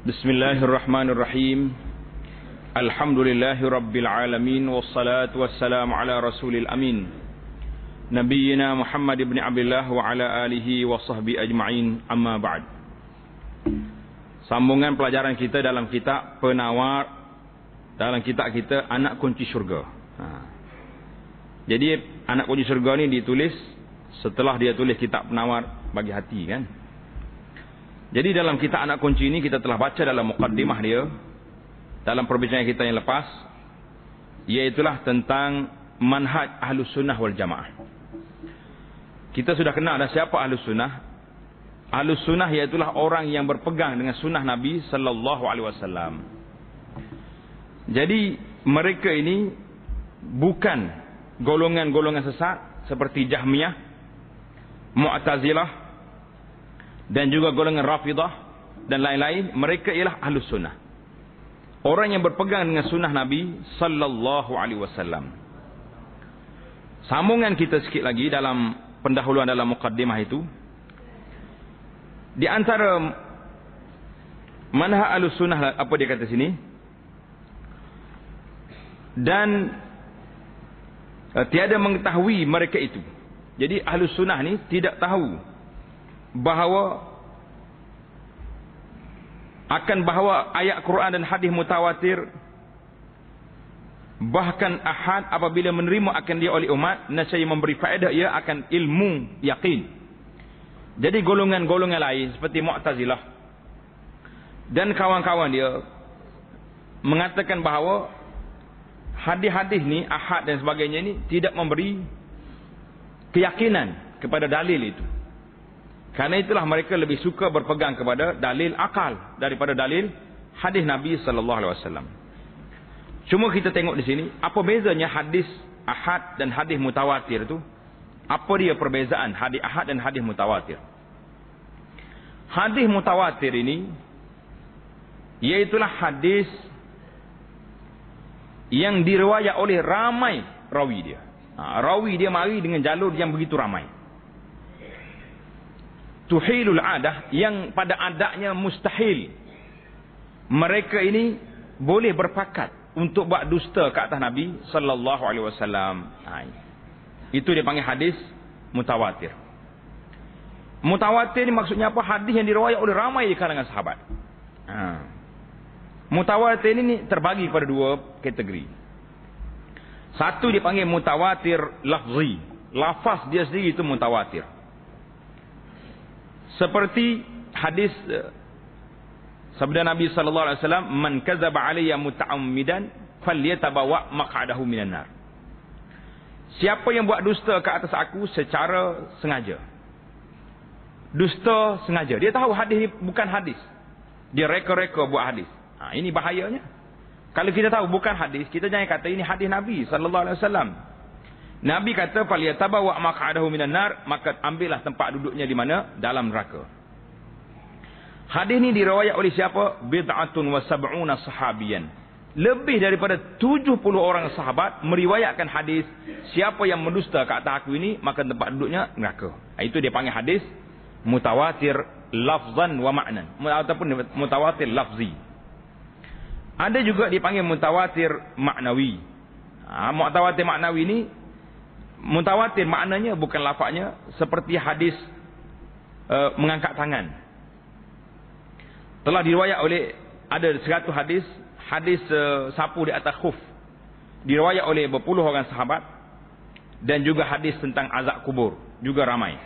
Bismillahirrahmanirrahim. Alhamdulillahi rabbil alamin, wassalatu wassalamu ala rasulil amin, Nabiyyina Muhammad ibn Abdullah wa ala alihi wa sahbihi ajma'in, amma ba'd. Sambungan pelajaran kita dalam kitab Penawar, dalam kitab kita Anak Kunci Syurga. Jadi Anak Kunci Syurga ni ditulis setelah dia tulis kitab Penawar bagi hati, kan. Jadi dalam kitab Anak Kunci ini kita telah baca dalam muqaddimah dia, dalam perbincangan kita yang lepas, iaitulah tentang manhaj Ahlus Sunnah wal Jamaah. Kita sudah kenal dah siapa Ahlus Sunnah. Ahlus Sunnah iaitulah orang yang berpegang dengan sunnah Nabi sallallahu alaihi wasallam. Jadi mereka ini bukan golongan-golongan sesat seperti Jahmiyah, Mu'tazilah dan juga golongan Rafidah dan lain-lain. Mereka ialah Ahlus Sunnah, orang yang berpegang dengan sunnah Nabi sallallahu alaihi wasallam. Sambungan kita sikit lagi dalam pendahuluan dalam muqaddimah itu, di antara manhaj Ahlus Sunnah, apa dia kata sini, dan tiada mengetahui mereka itu. Jadi Ahlus Sunnah ni tidak tahu bahawa ayat Quran dan hadis mutawatir, bahkan ahad, apabila menerima akan dia oleh umat, nescaya memberi faedah ia akan ilmu yakin. Jadi golongan-golongan lain seperti Mu'tazilah dan kawan-kawan dia mengatakan bahawa hadis-hadis ni, ahad dan sebagainya ni tidak memberi keyakinan kepada dalil itu. Karena itulah mereka lebih suka berpegang kepada dalil akal daripada dalil hadis Nabi sallallahu alaihi wasallam. Cuma kita tengok di sini, apa bezanya hadis ahad dan hadis mutawatir itu? Apa dia perbezaan hadis ahad dan hadis mutawatir? Hadis mutawatir ini iaitulah hadis yang diriwayat oleh ramai rawi dia. Rawi dia mari dengan jalur yang begitu ramai. Tuhilul adah, yang pada adanya mustahil mereka ini boleh berpakat untuk buat dusta ke atas Nabi sallallahu alaihi wasallam. Itu dia panggil hadis mutawatir. Mutawatir ni maksudnya apa? Hadis yang diriwayat oleh ramai di kalangan sahabat. Mutawatir ini terbagi kepada dua kategori. Satu dipanggil mutawatir lafzi. Lafaz dia sendiri itu mutawatir. Seperti hadis sabda Nabi sallallahu alaihi wasallam, "Man kadzaba alayya muta'ammidan falyatabawa maq'adahu minan nar." Siapa yang buat dusta ke atas aku secara sengaja. Dusta sengaja. Dia tahu hadis ini bukan hadis. Dia reka-reka buat hadis. Ini bahayanya. Kalau kita tahu bukan hadis, kita jangan kata ini hadis Nabi sallallahu alaihi wasallam. Nabi kata falyatabawa maq'adahu minan nar, maka ambillah tempat duduknya di mana? Dalam neraka. Hadis ni diriwayat oleh siapa? Bid'atun wa sab'una sahabiyan. Lebih daripada 70 orang sahabat meriwayatkan hadis, siapa yang mendusta ke atas aku ini, maka tempat duduknya neraka. Itu dia panggil hadis mutawatir lafzan wa ma'nan, ataupun mutawatir lafzi. Ada juga dipanggil mutawatir maknawi. Mutawatir maknawi ini, mutawatir maknanya bukan lafaznya, seperti hadis mengangkat tangan. Telah diriwayat oleh, ada 100 hadis, sapu di atas khuf, diriwayat oleh berpuluh orang sahabat. Dan juga hadis tentang azab kubur, juga ramai.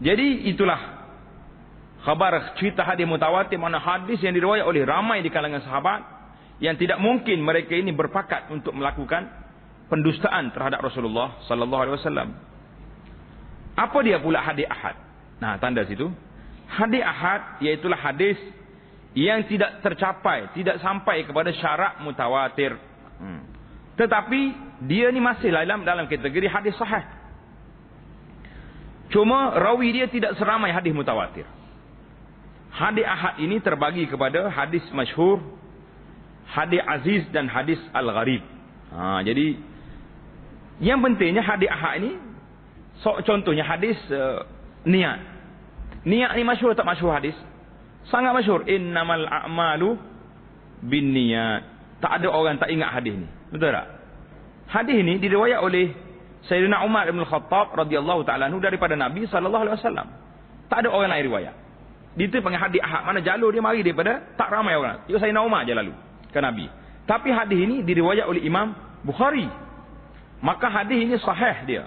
Jadi itulah khabar, cerita hadis mutawatir, mana hadis yang diriwayat oleh ramai di kalangan sahabat, yang tidak mungkin mereka ini berpakat untuk melakukan pendustaan terhadap Rasulullah sallallahu alaihi wasallam. Apa dia pula hadis ahad? Tanda situ. Hadis ahad iaitulah hadis yang tidak tercapai, tidak sampai kepada syarat mutawatir. Tetapi dia ni masih dalam kategori hadis sahih. Cuma rawi dia tidak seramai hadis mutawatir. Hadis ahad ini terbagi kepada hadis masyhur, hadis aziz dan hadis al-gharib. Jadi yang pentingnya hadis ahad ini, contohnya hadis niat. Niat ni masyhur tak masyhur hadis? Sangat masyhur, innamal a'malu binniyat. Tak ada orang tak ingat hadis ni. Betul tak? Hadis ni diriwayat oleh Sayyidina Umar bin Khattab radhiyallahu ta'ala anhu daripada Nabi sallallahu alaihi wasallam. Tak ada orang lain riwayat. Dia tu panggil hadis ahad. Mana jalur dia mari daripada tak ramai orang. Dia Sayyidina Umar je lalu ke Nabi. Tapi hadis ini diriwayat oleh Imam Bukhari. Maka hadis ini sahih dia.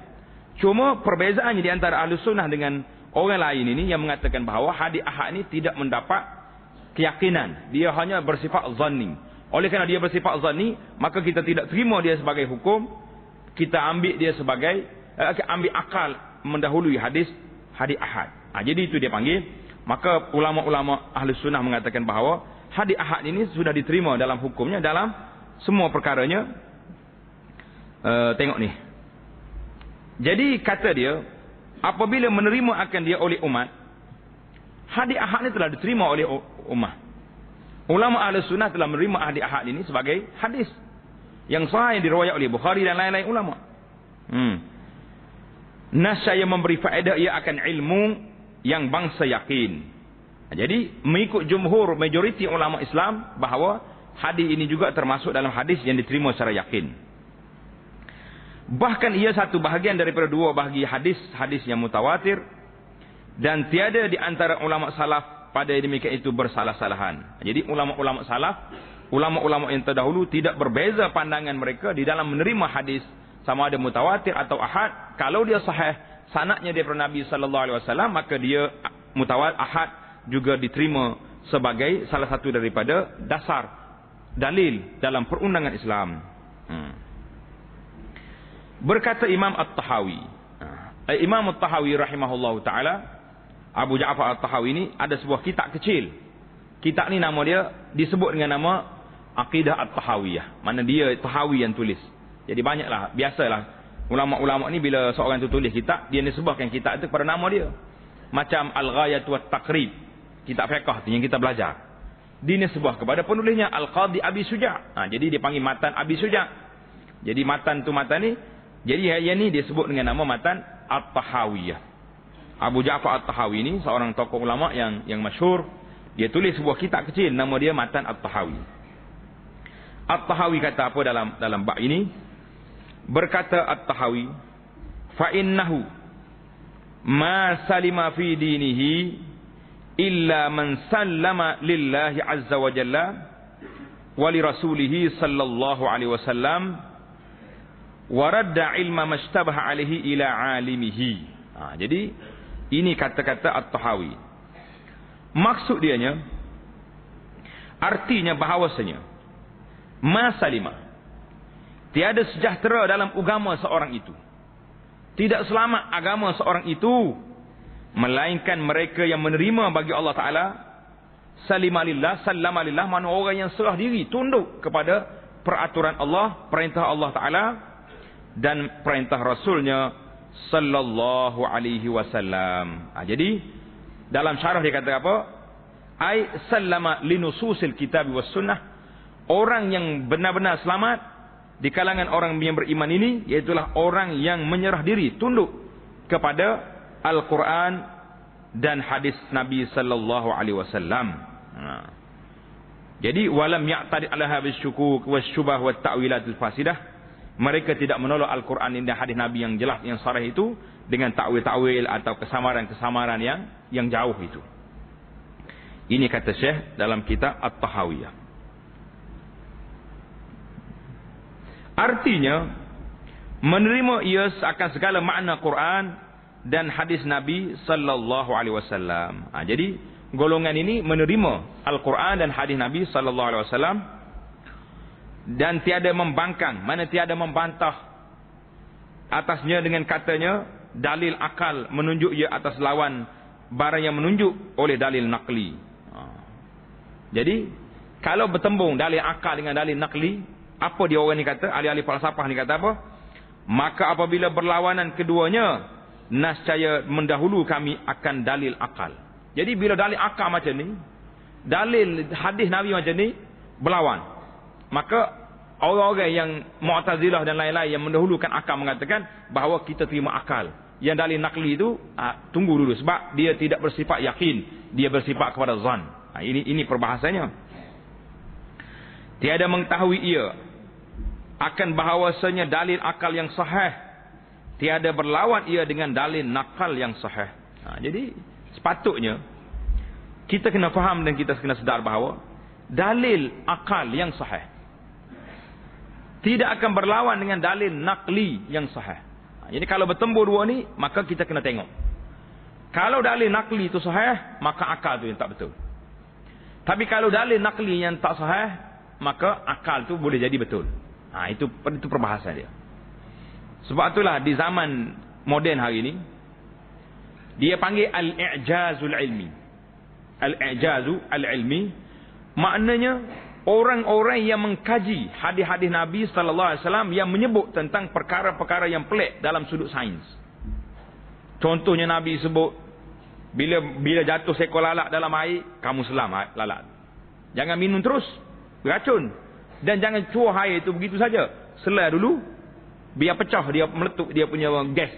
Cuma perbezaannya di antara Ahlus Sunnah dengan orang lain ini yang mengatakan bahawa hadis ahad ini tidak mendapat keyakinan. Dia hanya bersifat zanni. Oleh kerana dia bersifat zanni, maka kita tidak terima dia sebagai hukum. Kita ambil dia sebagai ambil akal mendahului hadis ahad. Jadi itu dia panggil. Maka ulama-ulama Ahlus Sunnah mengatakan bahawa hadis ahad ini sudah diterima dalam hukumnya, dalam semua perkaranya. Tengok ni. Jadi kata dia, apabila menerima akan dia oleh umat, hadis ahad ini telah diterima oleh umat. Ulama Ahlus Sunnah telah menerima hadis ahad ini sebagai hadis yang sahih yang diriwayat oleh Bukhari dan lain-lain ulama. Nasya yang memberi faedah ia akan ilmu yang bangsa yakin. Jadi mengikut jumhur majoriti ulama Islam bahawa hadis ini juga termasuk dalam hadis yang diterima secara yakin. Bahkan ia satu bahagian daripada dua bahagi hadis yang mutawatir, dan tiada di antara ulama salaf pada demikian itu bersalah-salahan. Jadi ulama-ulama salaf, ulama-ulama yang terdahulu tidak berbeza pandangan mereka di dalam menerima hadis sama ada mutawatir atau ahad. Kalau dia sahih sanadnya daripada Nabi sallallahu alaihi wasallam, maka dia mutawatir ahad juga diterima sebagai salah satu daripada dasar dalil dalam perundangan Islam. Berkata Imam At-Tahawi. Imam At-Tahawi rahimahullahu taala, Abu Ja'far At-Tahawi ini ada sebuah kitab kecil. Kitab ni nama dia disebut dengan nama Aqidah At-Tahawiyah. Mana dia Tahawi yang tulis. Jadi banyaklah, biasalah ulama-ulama ni bila seorang tu tulis kitab, dia nisbahkan kitab itu kepada nama dia. Macam Al-Ghayat wa Taqrib, kitab fiqh tu yang kita belajar. Dinisbah kepada penulisnya Al-Qadhi Abi Suja'. Jadi dia panggil matan Abi Suja'. Jadi matan ni, jadi yang ni dia sebut dengan nama matan At-Tahawiyah. Abu Ja'far At-Tahawi ini seorang tokoh ulama yang masyhur. Dia tulis sebuah kitab kecil, nama dia Matan At-Tahawi. At-Tahawi kata apa dalam bab ini? Berkata At-Tahawi, fa innahu ma salima fi dinihi illa man sallama lillahi azza wa jalla wa li rasulih sallallahu alaihi wasallam wa radda ilma mashtabaha alaihi ila alimihi. Jadi ini kata-kata At-Tahawi. Maksud dianya, artinya bahawasanya masalima, tiada sejahtera dalam agama seorang itu, tidak selamat agama seorang itu, melainkan mereka yang menerima bagi Allah Ta'ala, salimalillah, sallamalillah, mana orang yang serah diri, tunduk kepada peraturan Allah, perintah Allah Ta'ala dan perintah Rasulnya sallallahu alaihi wasallam. Jadi dalam syarah dia kata apa? Ai sallama linususil kitab was sunnah. Orang yang benar-benar selamat di kalangan orang yang beriman ini, iaitulah orang yang menyerah diri, tunduk kepada Al-Quran dan hadis Nabi sallallahu alaihi wasallam. Jadi walam ya'tadi alaha bisyukuk wasyubah wat ta'wilatil fasidah. Mereka tidak menolak Al-Quran dan hadis Nabi yang jelas, yang sarih itu, dengan takwil-takwil atau kesamaran-kesamaran yang jauh itu. Ini kata Syekh dalam kitab At-Tahawiyah. Artinya, menerima ia akan segala makna Quran dan hadis Nabi sallallahu alaihi wasallam. Jadi golongan ini menerima Al-Quran dan hadis Nabi sallallahu alaihi wasallam dan tiada membangkang, mana tiada membantah atasnya dengan katanya dalil akal menunjuk ia atas lawan barang yang menunjuk oleh dalil naqli. Jadi kalau bertembung dalil akal dengan dalil naqli, apa dia orang ni kata, ahli-ahli falsafah ni kata apa? Maka apabila berlawanan keduanya, nascaya mendahulu kami akan dalil akal. Jadi bila dalil akal macam ni, dalil hadis Nabi macam ni berlawan, maka orang-orang yang Mu'tazilah dan lain-lain yang mendahulukan akal mengatakan bahawa kita terima akal. Yang dalil nakli itu tunggu dulu, sebab dia tidak bersifat yakin, dia bersifat kepada zan. Ini perbahasannya. Tiada mengetahui ia akan bahawasanya dalil akal yang sahih tiada berlawan ia dengan dalil nakal yang sahih. Jadi sepatutnya kita kena faham dan kita kena sedar bahawa dalil akal yang sahih tidak akan berlawan dengan dalil nakli yang sahih. Jadi kalau bertembur dua ni, maka kita kena tengok. Kalau dalil nakli itu sahih, maka akal tu yang tak betul. Tapi kalau dalil nakli yang tak sahih, maka akal tu boleh jadi betul. Itu perbahasan dia. Sebab itulah di zaman moden hari ini, dia panggil al-i'jazul ilmi. Al-i'jazu al-ilmi maknanya orang-orang yang mengkaji hadis-hadis Nabi sallallahu alaihi wasallam yang menyebut tentang perkara-perkara yang pelik dalam sudut sains. Contohnya Nabi sebut bila jatuh seekor lalat dalam air, kamu selam lalat. Jangan minum terus, beracun. Dan jangan cuah air itu begitu saja. Sela dulu, biar pecah, dia meletup dia punya gas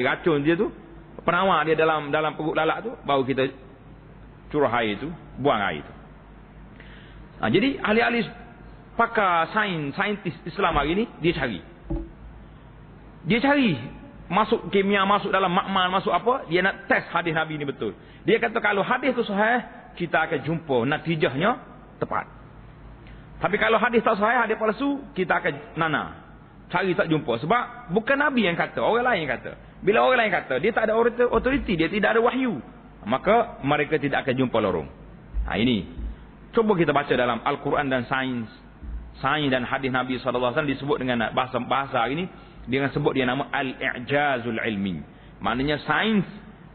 racun dia tu, penawar dia dalam perut lalat tu, baru kita curah air itu, buang air itu. Jadi ahli-ahli pakar saintis Islam hari ini dia cari masuk kimia, masuk dalam makmal, masuk apa, dia nak test hadis Nabi ini betul. Dia kata kalau hadis itu sahih, kita akan jumpa natijahnya tepat. Tapi kalau hadis tak sahih, hadis palsu, kita akan cari tak jumpa. Sebab bukan Nabi yang kata, orang lain yang kata. Bila orang lain kata, dia tak ada otoriti, dia tidak ada wahyu, maka mereka tidak akan jumpa lorong. Ini cuba kita baca dalam Al-Quran dan sains dan hadis Nabi SAW disebut dengan bahasa hari ini, dengan sebut dia nama al-i'jazul ilmi. Maknanya sains,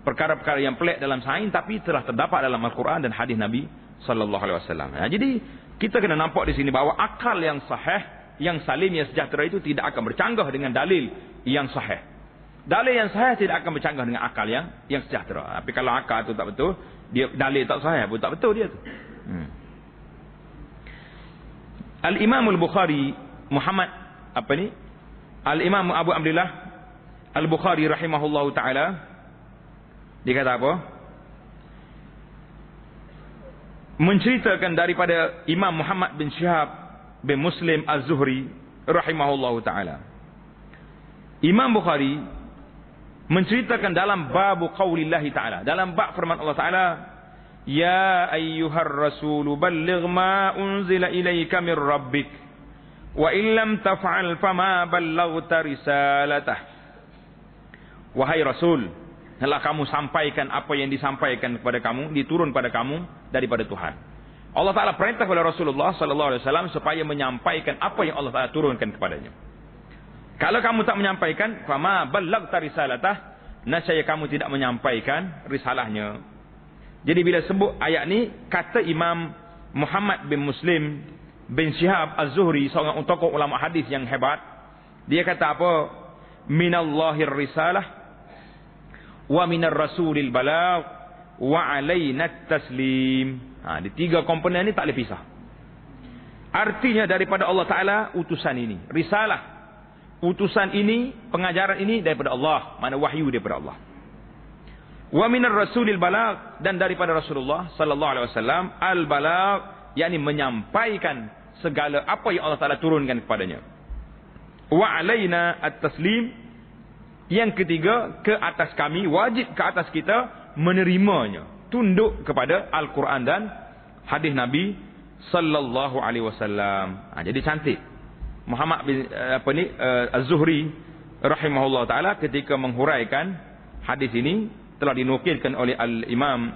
perkara-perkara yang pelik dalam sains tapi telah terdapat dalam Al-Quran dan hadis Nabi SAW. Jadi kita kena nampak di sini bahawa akal yang sahih, yang salim, yang sejahtera itu tidak akan bercanggah dengan dalil yang sahih. Dalil yang sahih tidak akan bercanggah dengan akal yang sejahtera. Tapi kalau akal itu tak betul, dia dalil tak sahih pun tak betul dia tu. Al-Imam Al-Bukhari Muhammad Al-Imam Abu Abdullah Al-Bukhari rahimahullahu taala, dia kata apa? Menceritakan daripada Imam Muhammad bin Syihab bin Muslim Az-Zuhri rahimahullahu taala. Imam Bukhari menceritakan dalam bab qaulillahi taala, dalam bab firman Allah taala, ya ayyuhar rasul balligh ma unzila ilayka min rabbik wa illam taf'al fama ballaghta risalatah. Wahai rasul, hendaklah kamu sampaikan apa yang disampaikan kepada kamu, diturun pada kamu daripada Tuhan. Allah Taala perintah kepada Rasulullah sallallahu alaihi wasallam supaya menyampaikan apa yang Allah Taala turunkan kepadanya. Kalau kamu tak menyampaikan, fama ballaghta risalatah, nescaya kamu tidak menyampaikan risalahnya. Jadi bila sebut ayat ni, kata Imam Muhammad bin Muslim bin Syihab Az-Zuhri, seorang tokoh ulama hadis yang hebat, dia kata apa? Minallahir risalah wa minar rasulil balagh wa alaina taslim. Di tiga komponen ni tak boleh pisah. Artinya daripada Allah Taala utusan ini, risalah, utusan ini, pengajaran ini daripada Allah, mana wahyu daripada Allah. Wa minar rasulil balagh, dan daripada Rasulullah sallallahu alaihi wasallam al-balagh, yakni menyampaikan segala apa yang Allah Taala turunkan kepadanya. Wa alaina at-taslim, yang ketiga, ke atas kami, wajib ke atas kita menerimanya, tunduk kepada Al-Quran dan hadis Nabi sallallahu alaihi wasallam. Jadi cantik Muhammad bin Az-Zuhri rahimahullah taala ketika menghuraikan hadis ini, telah dinukilkan oleh Al-Imam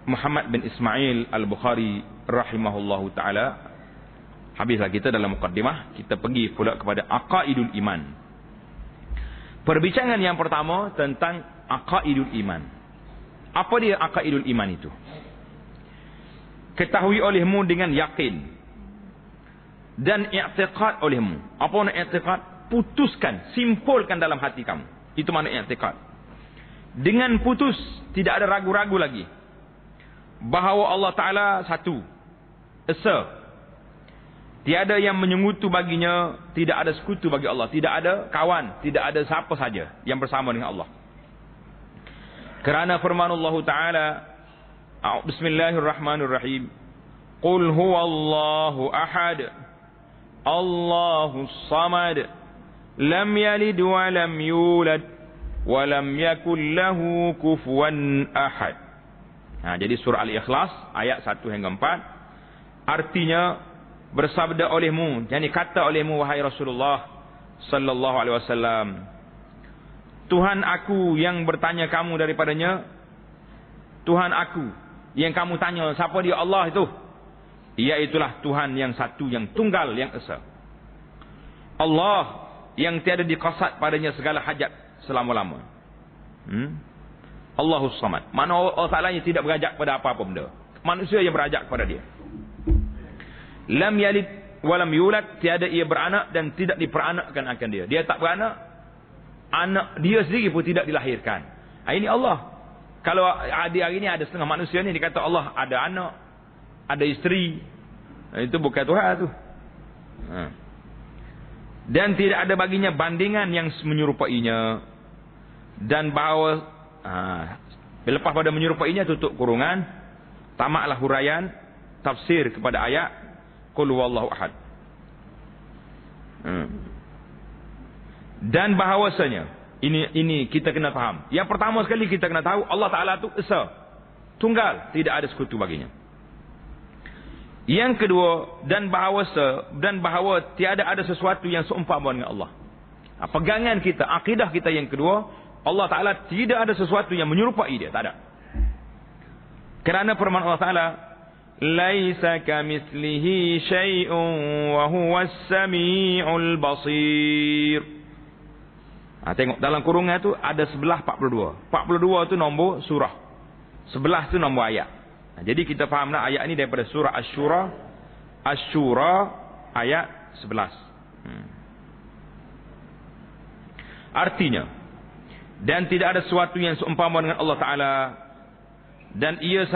Muhammad bin Ismail Al-Bukhari rahimahullahu taala. Habislah kita dalam mukaddimah, kita pergi pula kepada aqaidul iman. Perbincangan yang pertama tentang aqaidul iman. Apa dia aqaidul iman itu? Ketahui olehmu dengan yakin dan i'tiqad olehmu. Apa makna i'tiqad? Putuskan, simpulkan dalam hati kamu. Itu makna i'tiqad. Dengan putus, tidak ada ragu-ragu lagi bahawa Allah Ta'ala satu, esa, tiada yang menyekutu baginya, tidak ada sekutu bagi Allah, tidak ada kawan, tidak ada siapa saja yang bersama dengan Allah. Kerana firman Allah Ta'ala, Bismillahirrahmanirrahim. Qul huwallahu ahad. Allahus samad. Lam yalid wa lam yulad wa lam yakul lahu kufuwan ahad. Jadi surah Al-Ikhlas ayat 1 hingga 4. Artinya, bersabda olehmu, yakni kata olehmu wahai Rasulullah sallallahu alaihi wasallam, Tuhan aku yang bertanya kamu daripadanya, Tuhan aku yang kamu tanya siapa dia Allah itu, iaitulah Tuhan yang satu, yang tunggal, yang esa. Allah yang tiada diqasad padanya segala hajat selama-lama. Allahus samad. Mana Allah Ta'ala yang tidak berajak pada apa-apa benda. Manusia yang berajak kepada dia. Lam yalid walam yulad, tiada ia beranak dan tidak diperanakkan akan dia. Dia tak beranak, anak dia sendiri pun tidak dilahirkan. Ini Allah. Kalau di hari ini ada setengah manusia ni dikata Allah ada anak, ada isteri, itu bukan Tuhan tu. Dan tidak ada baginya bandingan yang menyerupainya. Dan bahawa lepas pada menyerupainya tutup kurungan, tamaklah huraian tafsir kepada ayat Qul huwallahu ahad. Dan bahawasanya ini kita kena faham. Yang pertama sekali kita kena tahu Allah Ta'ala itu esa, tunggal, tidak ada sekutu baginya. Yang kedua, dan bahawa tiada ada sesuatu yang seumpama dengan Allah. Pegangan kita, akidah kita yang kedua, Allah Ta'ala tidak ada sesuatu yang menyerupai dia, tak ada. Kerana firman Allah Ta'ala, laisa kamitslihi syai'un wa huwas sami'ul basir. Tengok dalam kurungan tu ada sebelah 42. 42 tu nombor surah, 11 tu nombor ayat. Jadi kita fahamlah ayat ini daripada surah Asy-Syura ayat 11. Artinya, dan tidak ada sesuatu yang seumpama dengan Allah Ta'ala, dan ia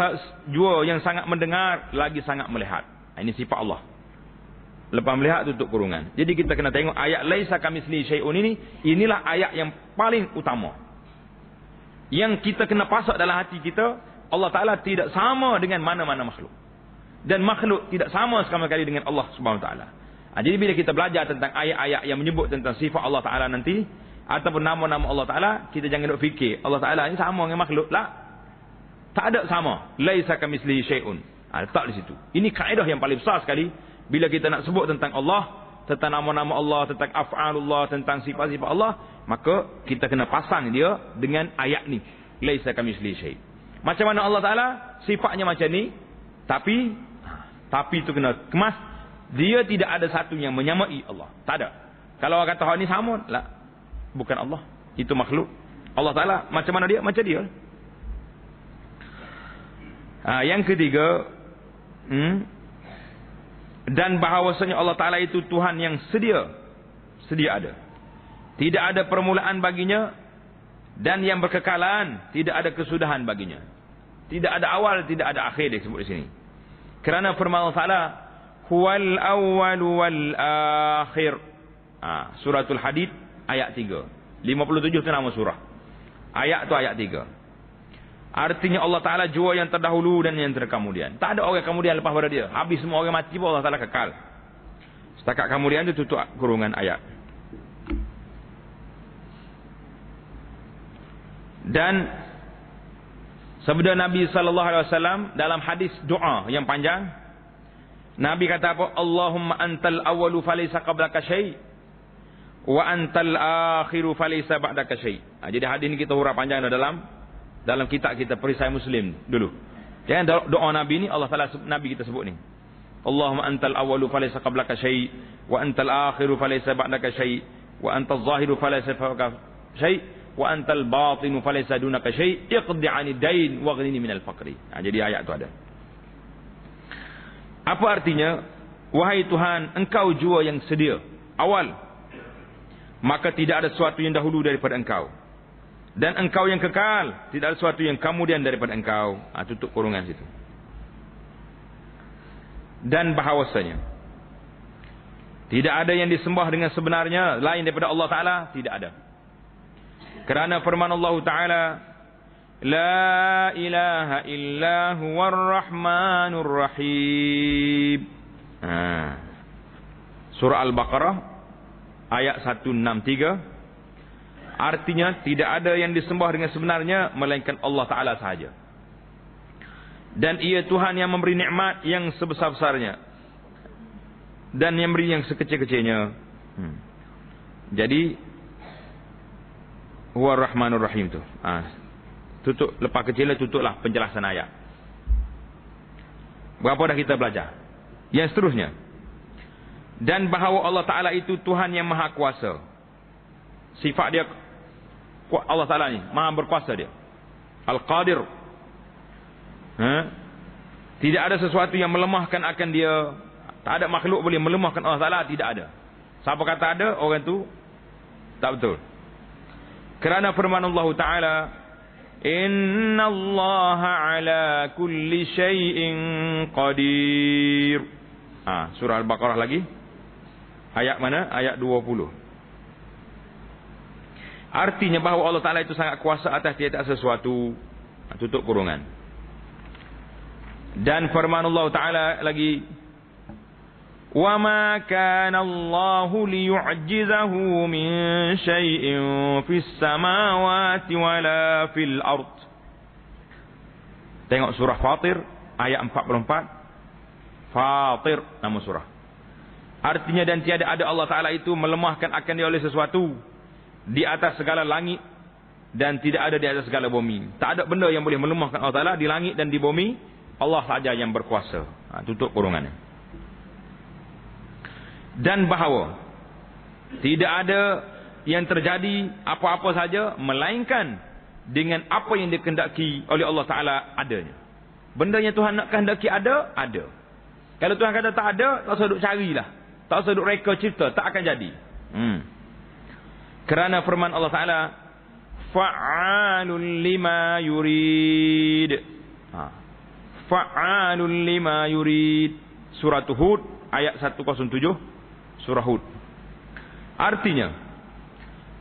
jua yang sangat mendengar lagi sangat melihat. Ini sifat Allah. Lepas melihat tutup kurungan. Jadi kita kena tengok ayat laisa kamitslihi syai'un ini, inilah ayat yang paling utama. Yang kita kena pasak dalam hati kita, Allah Ta'ala tidak sama dengan mana-mana makhluk. Dan makhluk tidak sama sama sekali dengan Allah Subhanahu Wa Ta'ala. Jadi bila kita belajar tentang ayat-ayat yang menyebut tentang sifat Allah Ta'ala nanti, ataupun nama-nama Allah Ta'ala, kita jangan duk fikir Allah Ta'ala ini sama dengan makhluk lah. Tak ada sama. Laisa kamitslihi syai'un. Letak di situ. Ini kaedah yang paling besar sekali. Bila kita nak sebut tentang Allah, tentang nama-nama Allah, tentang af'alullah, tentang sifat-sifat Allah, maka kita kena pasang dia dengan ayat ni. Laisa kamitslihi syai'. Macam mana Allah Ta'ala sifatnya macam ni, tapi itu kena kemas. Dia tidak ada satu yang menyamai Allah. Tak ada. Kalau orang kata ni sama, lah, bukan Allah, itu makhluk. Allah Ta'ala macam mana dia? Macam dia. Yang ketiga, dan bahawasanya Allah Ta'ala itu Tuhan yang sedia ada. Tidak ada permulaan baginya, dan yang berkekalan, tidak ada kesudahan baginya. Tidak ada awal, tidak ada akhir, dia sebut di sini. Kerana firman Allah Ta'ala, huwal awwal wal akhir. Suratul Hadid ayat 3. 57 itu nama surah. Ayat tu ayat 3. Artinya Allah Ta'ala jua yang terdahulu dan yang terkemudian. Tak ada orang kemudian lepas pada dia. Habis semua orang mati pun Allah Ta'ala kekal. Setakat kemudian itu tutup kurungan ayat. Dan sabda Nabi SAW dalam hadis doa yang panjang, Nabi kata apa? Allahumma antal awalu falaysa qablaka syai' wa antal akhiru falaysa ba'daka syai'. Jadi hadis ini kita hurah panjang dalam kitab kita Perisai Muslim dulu. Jangan doa Nabi ni Allah Taala Nabi kita sebut ni. Allahumma antal awwalu falaysa qablaka syai' wa antal akhiru falaysa ba'daka syai' wa antal zahiru falaysa fawqaka syai' wa antal batinu falaysa dunaka syai' iqdi 'anid dain waghnini minal faqri. Jadi ayat tu ada. Apa artinya? Wahai Tuhan, Engkau jua yang sedia awal, maka tidak ada sesuatu yang dahulu daripada Engkau. Dan Engkau yang kekal, tidak ada sesuatu yang kemudian daripada Engkau. Tutup kurungan situ. Dan bahawasanya tidak ada yang disembah dengan sebenarnya lain daripada Allah Ta'ala, tidak ada. Kerana firman Allah Ta'ala, La ilaha illa huwar rahmanur rahim. Surah Al-Baqarah ayat 163. Artinya tidak ada yang disembah dengan sebenarnya melainkan Allah Ta'ala sahaja. Dan ia Tuhan yang memberi nikmat yang sebesar-besarnya dan yang memberi yang sekecil-kecilnya. Jadi huwar rahmanur rahim tu. Tutup lepas kecil, tutuplah penjelasan ayat. Berapa dah kita belajar? Yang seterusnya. Dan bahawa Allah Ta'ala itu Tuhan yang maha kuasa. Sifat dia, Allah Ta'ala ni maha berkuasa dia. Al-Qadir. Tidak ada sesuatu yang melemahkan akan dia. Tak ada makhluk boleh melemahkan Allah Ta'ala. Tidak ada. Siapa kata ada, orang tu tak betul. Kerana firman Allah Ta'ala, Inna Allah ala kulli syai'in qadir. Surah Al-Baqarah lagi. Ayat mana? Ayat 20. Artinya bahawa Allah Ta'ala itu sangat kuasa atas tiap-tiap sesuatu. Tutup kurungan. Dan firman Allah Ta'ala lagi, Wa ma kana Allahu liyu'jizahu min syai'in fis samawati wala fil ard. Tengok surah Fatir ayat 44. Fatir nama surah. Artinya dan tiada ada Allah Ta'ala itu melemahkan akan dia oleh sesuatu di atas segala langit dan tidak ada di atas segala bumi. Tak ada benda yang boleh melemahkan Allah Ta'ala di langit dan di bumi. Allah saja yang berkuasa. Tutup kurungannya. Dan bahawa tidak ada yang terjadi apa-apa saja melainkan dengan apa yang dikehendaki oleh Allah Ta'ala adanya. Benda yang Tuhan nak kehendaki ada. Kalau Tuhan kata tak ada, tak usah duk carilah. Tak usah duk reka cipta, tak akan jadi. Kerana firman Allah Ta'ala, Fa'alun lima yurid. Fa'alun lima yurid. Surah Hud ayat 107. Surah Hud. Artinya,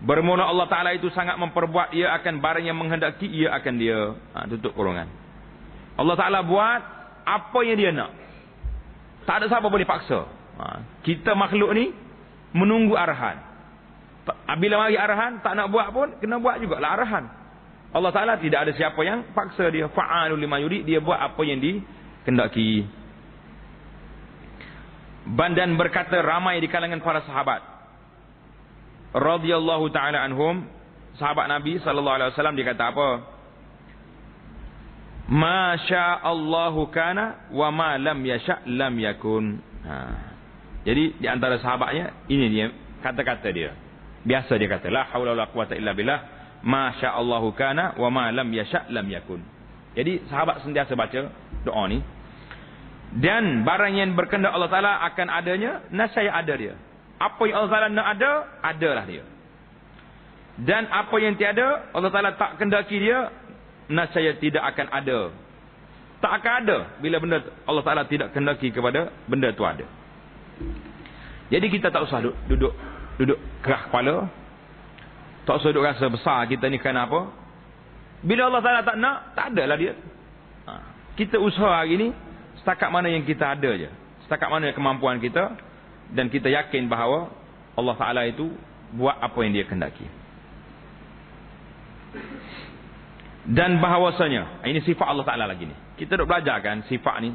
bermula Allah Ta'ala itu sangat memperbuat, ia akan barang yang menghendaki, ia akan dia. Tutup kurungan. Allah Ta'ala buat apa yang dia nak. Tak ada siapa boleh paksa. Kita makhluk ni menunggu arahan. Bila mari arahan, tak nak buat pun, kena buat jugalah arahan. Allah Ta'ala tidak ada siapa yang paksa dia. Fa'alul lima yurid, dia buat apa yang dikehendaki. Dan berkata ramai di kalangan para sahabat radhiyallahu ta'ala anhum, sahabat Nabi sallallahu alaihi wasallam, dia kata apa? Ma sya'allahu kana wa ma lam yasha' lam yakun. Jadi di antara sahabatnya ini dia kata-kata dia. Biasa dia kata la haula wala quwata illa billah, ma sya'allahu kana wa ma lam yasha' lam yakun. Jadi sahabat sentiasa baca doa ni. Dan barang yang berkehendak Allah Ta'ala akan adanya, nascaya ada dia. Apa yang Allah Ta'ala nak ada, adalah dia. Dan apa yang tiada, Allah Ta'ala tak kehendaki dia, nascaya tidak akan ada. Tak akan ada bila benda Allah Ta'ala tidak kehendaki kepada benda tu ada. Jadi kita tak usah duduk keras kepala. Tak usah duduk rasa besar kita ni kerana apa. Bila Allah Ta'ala tak nak, tak adalah dia. Kita usaha hari ni setakat mana yang kita ada je. Setakat mana kemampuan kita. Dan kita yakin bahawa Allah Ta'ala itu buat apa yang dia kehendaki. Dan bahawasanya, ini sifat Allah Ta'ala lagi ni. Kita duk belajar kan sifat ni.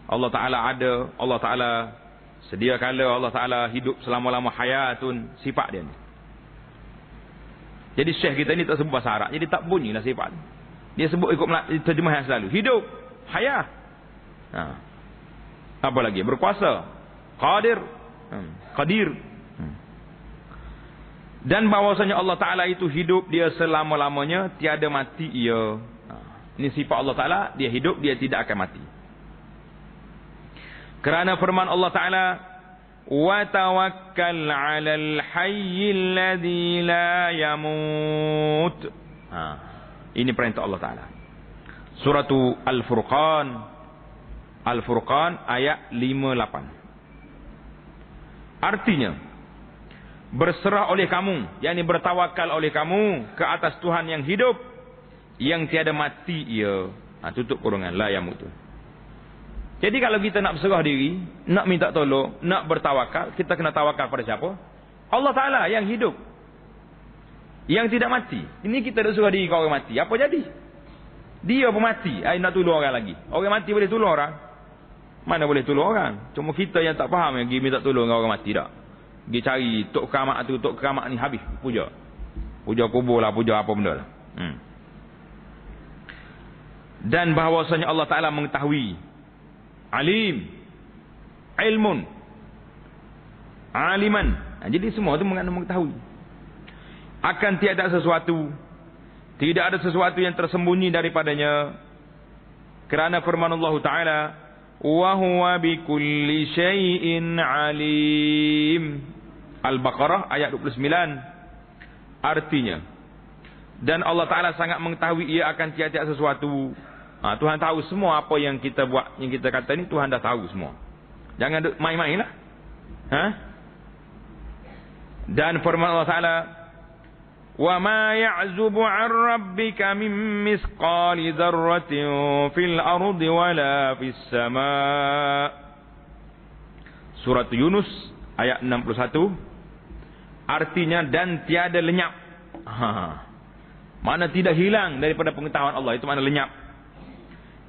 Allah Ta'ala ada, Allah Ta'ala sedia kala, Allah Ta'ala hidup selama-lama hayatun. Sifat dia ni. Jadi syekh kita ni tak sebut bahasa Arab, jadi tak bunyilah sifat ni. Dia sebut ikut terjemahan selalu. Hidup, hayat. Apa lagi? Berkuasa, qadir, qadir. Dan bahawasanya Allah Ta'ala itu hidup, dia selama-lamanya, tiada mati ia. Ini sifat Allah Ta'ala, dia hidup, dia tidak akan mati. Kerana firman Allah Ta'ala, wa tawakkal 'alal hayyil ladzi la yamut. Ini perintah Allah Ta'ala. Surah Al-Furqan ayat 58. Artinya, berserah oleh kamu, yakni bertawakal oleh kamu ke atas Tuhan yang hidup, yang tiada mati ia. Tutup kurungan, la yamutu. Jadi kalau kita nak berserah diri, nak minta tolong, nak bertawakal, kita kena tawakal pada siapa? Allah Ta'ala yang hidup, yang tidak mati. Ini kita dah serah diri ke orang mati, apa jadi? Dia pun mati, nak tolong orang lagi. Orang mati boleh tolong orang? Mana boleh tolong orang? Cuma kita yang tak faham yang pergi minta tolong dengan orang mati tak. Pergi cari tok keramat tu, tok keramat ni habis puja. Puja kubur lah, puja apa benda lah. Dan bahawasanya Allah Ta'ala mengetahui, alim, ilmun, aliman. Jadi semua itu mengetahui. Akan tiada sesuatu, tidak ada sesuatu yang tersembunyi daripadanya. Kerana firman Allah Ta'ala, wa huwa bikulli syai'in alim. Al-Baqarah ayat 29. Artinya, dan Allah Ta'ala sangat mengetahui ia akan tiada sesuatu. Tuhan tahu semua apa yang kita buat, yang kita kata ni Tuhan dah tahu semua. Jangan main-main lah. Dan firman Allah Ta'ala, wa ma ya'zubu 'an rabbika min misqali dzarratin fil ardi wala fis sama'. Surat Yunus ayat 61. Artinya, dan tiada lenyap. Mana tidak hilang daripada pengetahuan Allah, itu mana lenyap.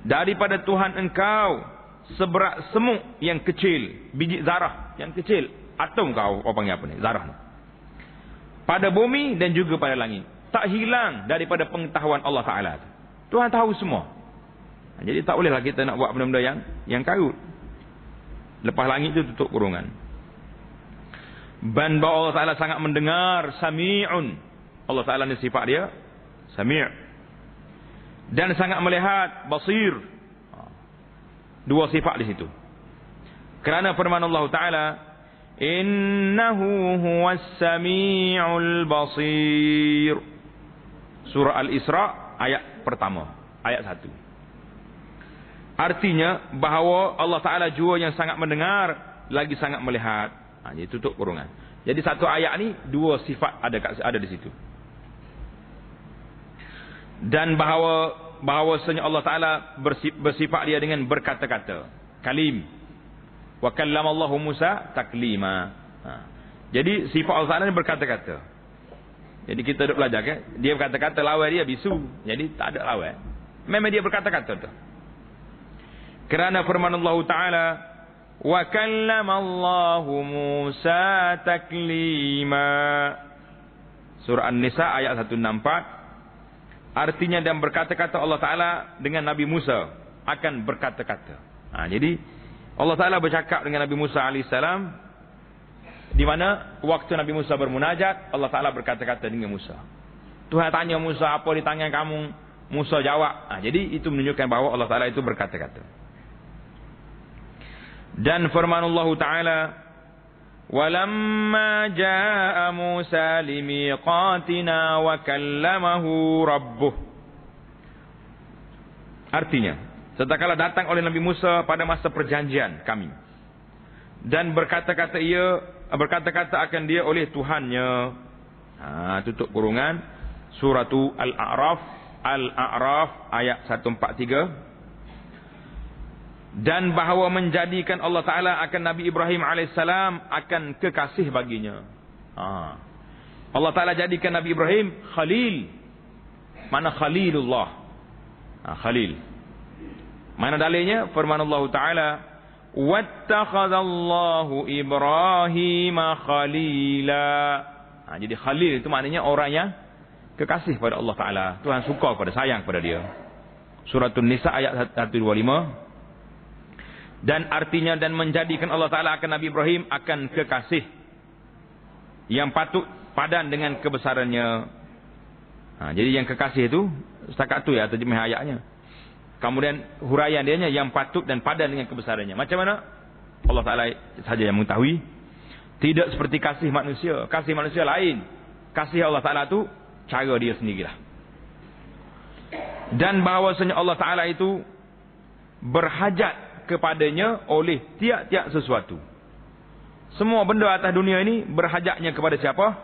Daripada Tuhan engkau seberat semut yang kecil, biji zarah yang kecil, atom kau apa panggil apa ni, zarah ni, pada bumi dan juga pada langit, tak hilang daripada pengetahuan Allah Ta'ala. Tuhan tahu semua. Jadi tak bolehlah kita nak buat benda-benda yang karut. Lepas langit itu tutup kurungan. Dan bahawa Allah Ta'ala sangat mendengar, sami'un. Allah Ta'ala ni sifat dia sami'. Dan sangat melihat, basir. Dua sifat di situ. Kerana firman Allah Ta'ala, innahu huwas sami'ul basir. Surah Al-Isra ayat pertama, ayat 1. Artinya bahawa Allah Ta'ala jua yang sangat mendengar, lagi sangat melihat. Jadi tutup kurungan. Jadi satu ayat ni dua sifat ada di situ. Dan bahawasanya Allah Ta'ala bersifat dia dengan berkata-kata, kalim. Wa kallamallahu Musa taklima. Jadi sifat Allah Ta'ala ni berkata-kata. Jadi kita duk belajar kan, dia berkata-kata, lawan dia bisu. Jadi tak ada lawan. Memang dia berkata-kata tu. Kerana firman Allah Ta'ala, wa kallamallahu Musa taklima. Surah An-Nisa ayat 164. Artinya, dan berkata-kata Allah Ta'ala dengan Nabi Musa, akan berkata-kata. Jadi Allah Ta'ala bercakap dengan Nabi Musa AS, di mana waktu Nabi Musa bermunajat, Allah Ta'ala berkata-kata dengan Musa. Tuhan tanya Musa, apa di tangan kamu? Musa jawab. Jadi itu menunjukkan bahawa Allah Ta'ala itu berkata-kata. Dan firman Allah Ta'ala, walamma jaa Musa limiqatina wa kallamahu rabbuh. Artinya, setakala datang oleh Nabi Musa pada masa perjanjian kami, dan berkata-kata akan dia oleh Tuhannya. Tutup kurungan. Suratu Al-A'raf ayat 143. Dan bahawa menjadikan Allah Ta'ala akan Nabi Ibrahim AS akan kekasih baginya. Allah Ta'ala jadikan Nabi Ibrahim Khalil. Mana Khalilullah? Khalil. Mana dalilnya? Firman Allah Ta'ala, wattakhadallahu Ibrahim khalila. Jadi Khalil itu maknanya orang yang kekasih pada Allah Ta'ala. Tuhan suka pada, sayang pada dia. Suratun Nisa ayat 125. Dan artinya, dan menjadikan Allah Ta'ala akan Nabi Ibrahim akan kekasih yang patut padan dengan kebesarannya. Jadi yang kekasih itu setakat tu ya terjemah ayatnya. Kemudian huraian dia yang patut dan padan dengan kebesarannya. Macam mana? Allah Ta'ala saja yang mengetahui. Tidak seperti kasih manusia. Kasih manusia lain. Kasih Allah Ta'ala tu cara dia sendirilah. Dan bahawasanya Allah Ta'ala itu berhajat kepadanya oleh tiap-tiap sesuatu. Semua benda atas dunia ini berhajatnya kepada siapa?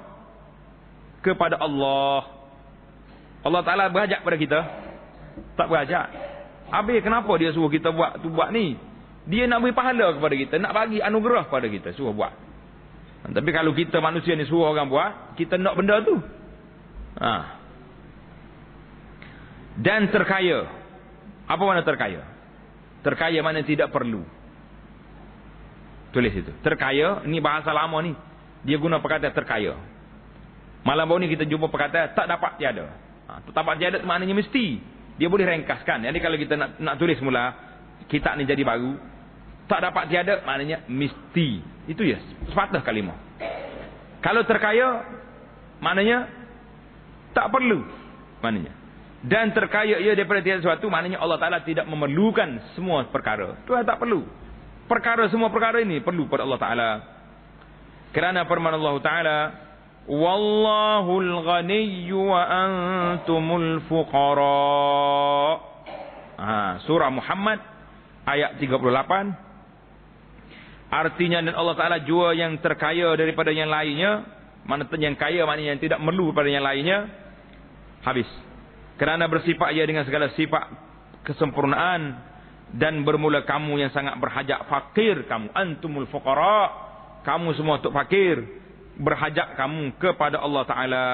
Kepada Allah. Allah Ta'ala berhajat pada kita? Tak berhajat. Habis kenapa dia suruh kita buat ni? Dia nak beri pahala kepada kita, nak bagi anugerah kepada kita, suruh buat. Tapi kalau kita manusia ni suruh orang buat, kita nak benda tu. Dan terkaya. Apa makna terkaya? Terkaya mana tidak perlu. Tulis itu. Terkaya, ni bahasa lama ni. Dia guna perkataan terkaya. Malam baru ni kita jumpa perkataan tak dapat tiada. Tak dapat tiada maknanya mesti. Dia boleh ringkaskan. Jadi kalau kita nak tulis mula, kitab ni jadi baru, tak dapat tiada maknanya mesti. Itu ya, sepatah kalimah. Kalau terkaya, maknanya tak perlu. Maknanya. Dan terkaya ia daripada tiada sesuatu, maknanya Allah Ta'ala tidak memerlukan semua perkara. Tuhan tak perlu. Semua perkara ini perlu pada Allah Ta'ala. Kerana firman Allah Ta'ala, Wallahul ghaniyyu wa antumul fuqara. Surah Muhammad ayat 38. Artinya dan Allah Ta'ala jua yang terkaya daripada yang lainnya. Mana yang kaya maknanya yang tidak perlu pada yang lainnya. Habis. Kerana bersifat ia dengan segala sifat kesempurnaan. Dan bermula kamu yang sangat berhajat, fakir kamu. Antumul fuqara. Kamu semua untuk fakir. Berhajat kamu kepada Allah Ta'ala.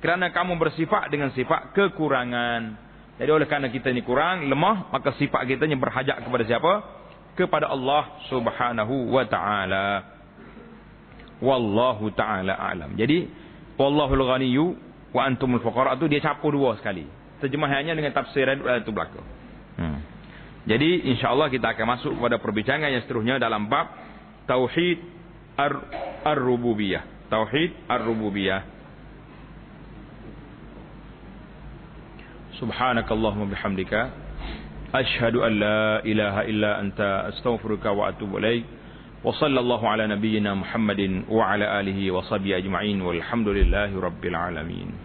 Kerana kamu bersifat dengan sifat kekurangan. Jadi oleh kerana kita ni kurang, lemah, maka sifat kita ni berhajat kepada siapa? Kepada Allah Subhanahu wa Ta'ala. Wallahu Ta'ala a'lam. Jadi Wallahul ghaniyyu wa antumul fuqara tu dia campur dua sekali. Terjemahannya dengan tafsiran itu belaka. Jadi insya-Allah kita akan masuk pada perbincangan yang seterusnya dalam bab tauhid ar-rububiyah. Tauhid ar-rububiyah. Subhanakallahumma bihamdika asyhadu an la ilaha illa anta astaghfiruka wa atubu ilaik. Wa sallallahu ala nabiyyina Muhammadin wa ala alihi wa sahbihi ajma'in walhamdulillahi rabbil alamin.